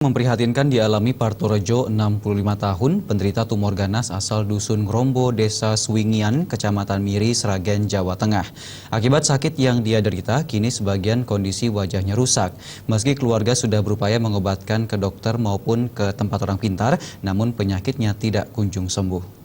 Memprihatinkan dialami Partorejo, 65 tahun, penderita tumor ganas asal Dusun Ngrombo, Desa Swingian, Kecamatan Miri, Sragen, Jawa Tengah. Akibat sakit yang dia derita, kini sebagian kondisi wajahnya rusak. Meski keluarga sudah berupaya mengobatkan ke dokter maupun ke tempat orang pintar, namun penyakitnya tidak kunjung sembuh.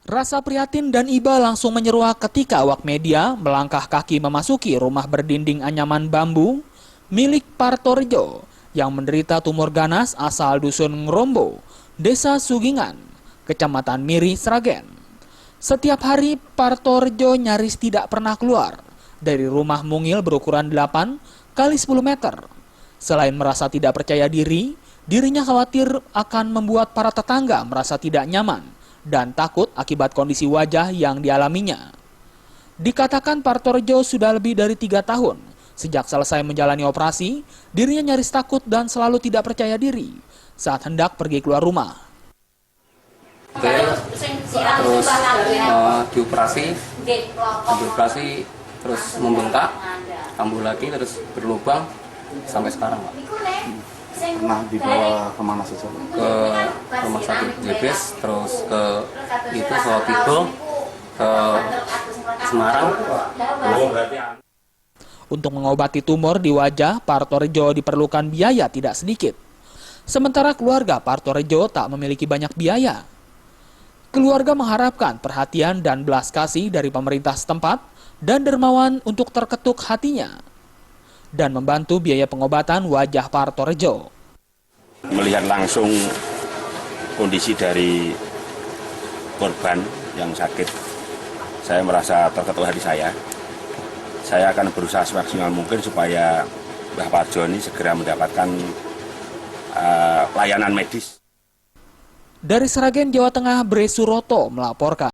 Rasa prihatin dan iba langsung menyeruak ketika awak media melangkah kaki memasuki rumah berdinding anyaman bambu milik Partorejo yang menderita tumor ganas asal Dusun Ngrombo, Desa Sugingan, Kecamatan Miri, Sragen. Setiap hari Partorejo nyaris tidak pernah keluar dari rumah mungil berukuran 8 kali 10 meter. Selain merasa tidak percaya diri, dirinya khawatir akan membuat para tetangga merasa tidak nyaman dan takut akibat kondisi wajah yang dialaminya. Dikatakan Partorejo sudah lebih dari 3 tahun. Sejak selesai menjalani operasi, dirinya nyaris takut dan selalu tidak percaya diri saat hendak pergi keluar rumah. Terus dioperasi terus membengkak, kambuh lagi terus berlubang sampai sekarang, Pak. Pernah dibawa kemana saja? Ke rumah sakit JBS, terus ke Sohotito, ke Semarang. Untuk mengobati tumor di wajah Partorejo diperlukan biaya tidak sedikit. Sementara keluarga Partorejo tak memiliki banyak biaya. Keluarga mengharapkan perhatian dan belas kasih dari pemerintah setempat dan dermawan untuk terketuk hatinya dan membantu biaya pengobatan wajah Partorejo. Melihat langsung kondisi dari korban yang sakit, saya merasa terketuk hati saya. Saya akan berusaha semaksimal mungkin supaya Mbah Parjo ini segera mendapatkan layanan medis. Dari Sragen, Jawa Tengah, Bre Suroto melaporkan.